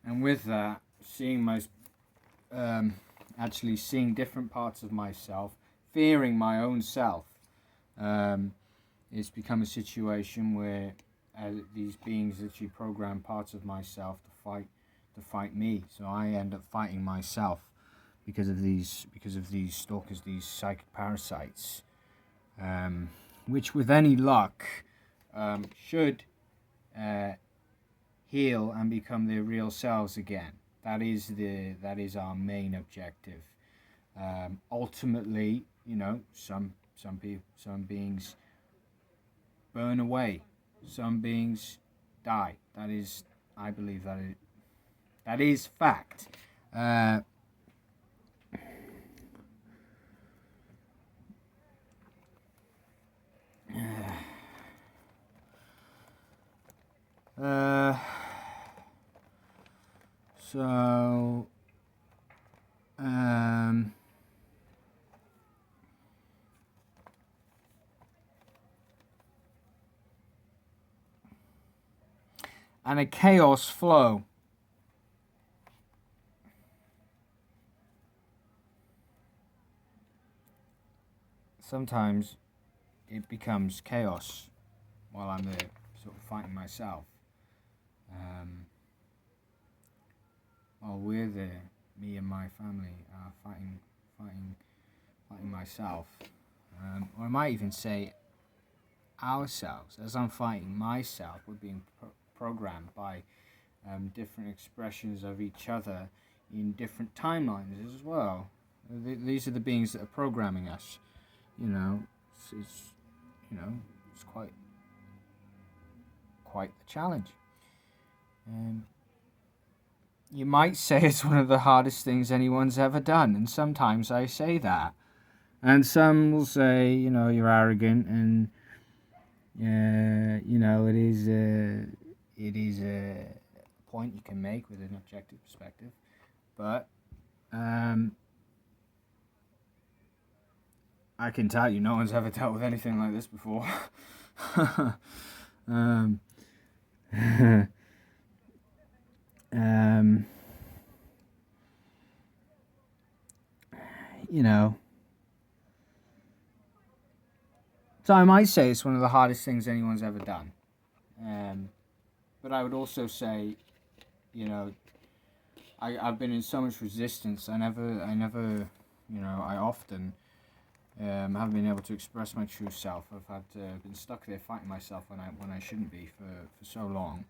And with that, seeing my actually seeing different parts of myself, fearing my own self, it's become a situation where these beings that you program parts of myself to fight me. So I end up fighting myself because of these stalkers, these psychic parasites, which with any luck should heal and become their real selves again. That is our main objective. Ultimately, some beings burn away, some beings die. I believe that is fact. So, and a chaos flow. Sometimes it becomes chaos while I'm there, sort of fighting myself. While we're there, me and my family are fighting myself, or I might even say ourselves. As I'm fighting myself, we're being programmed by different expressions of each other in different timelines as well. These are the beings that are programming us. It's quite a challenge. You might say it's one of the hardest things anyone's ever done, and sometimes I say that. And some will say, you're arrogant, and it is a point you can make with an objective perspective. But I can tell you, no one's ever dealt with anything like this before. So I might say it's one of the hardest things anyone's ever done. But I would also say, I've been in so much resistance. I often haven't been able to express my true self. I've been stuck there fighting myself when I shouldn't be for so long.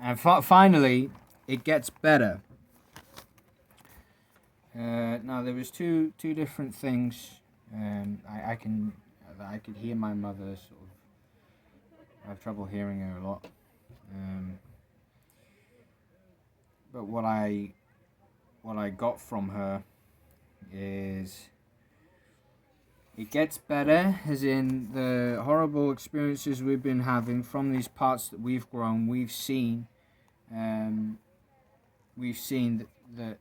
And finally, it gets better. Now there was two different things. I could hear my mother sort of. I have trouble hearing her a lot. But what I got from her is it gets better, as in the horrible experiences we've been having from these parts that we've grown. We've seen that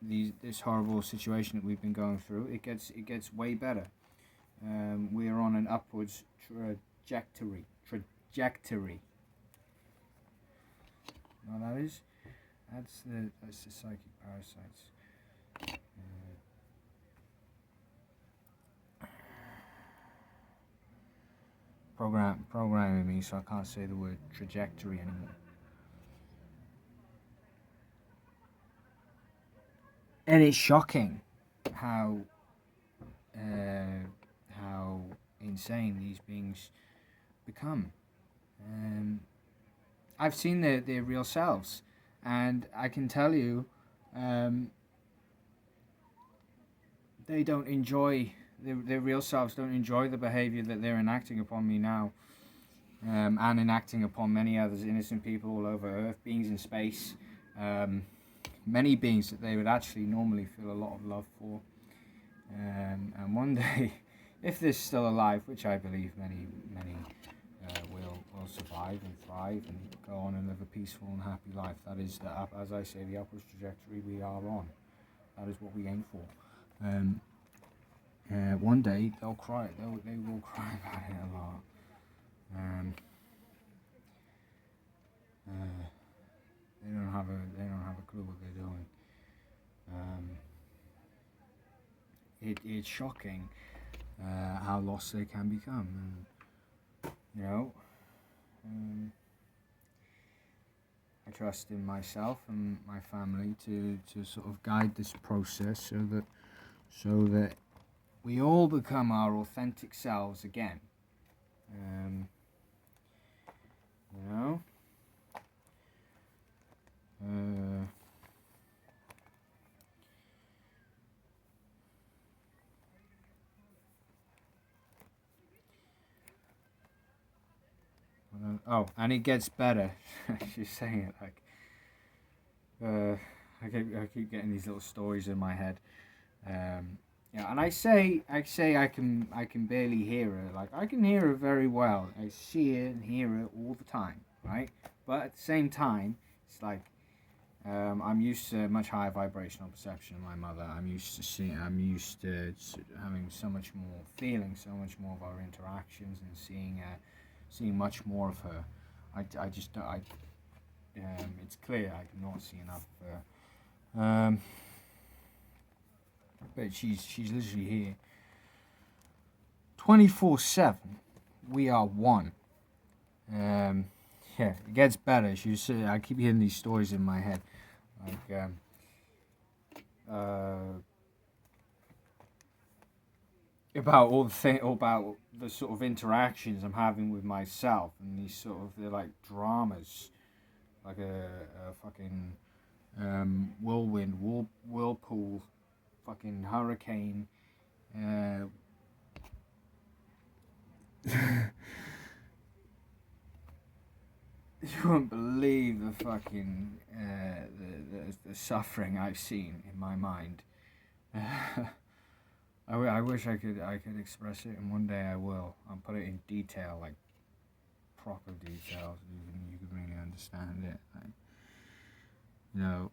this horrible situation that we've been going through. It gets way better. We are on an upwards trajectory. Now that's the psychic parasites. Programming me, so I can't say the word trajectory anymore. And it's shocking how insane these beings become. I've seen their real selves, and I can tell you, they don't enjoy their real selves. Don't enjoy the behavior that they're enacting upon me now, and enacting upon many others, innocent people all over Earth, beings in space, many beings that they would actually normally feel a lot of love for. And one day, if they're still alive, which I believe many will survive and thrive and go on and live a peaceful and happy life. That is, the upwards trajectory we are on. That is what we aim for. one day they'll cry. They will cry about it a lot. They don't have a clue what they're doing. It's shocking how lost they can become, and you know. I trust in myself and my family to sort of guide this process so that we all become our authentic selves again. You know? Oh, and it gets better. She's saying it like, I keep getting these little stories in my head. Yeah, and I say I can barely hear her. Like, I can hear her very well. I see her and hear her all the time, right? But at the same time, it's like I'm used to much higher vibrational perception than my mother. I'm used to having so much more feeling, so much more of our interactions, and seeing much more of her. It's clear I do not see enough of her. But she's literally here 24/7. We are one. Yeah, it gets better. I keep hearing these stories in my head, like about the sort of interactions I'm having with myself, and they're like dramas, like a fucking whirlwind, whirlpool, fucking hurricane. You won't believe the fucking the suffering I've seen in my mind. I wish I could express it, and one day I will. I'll put it in detail, like proper details. You can really understand it. Like, you know,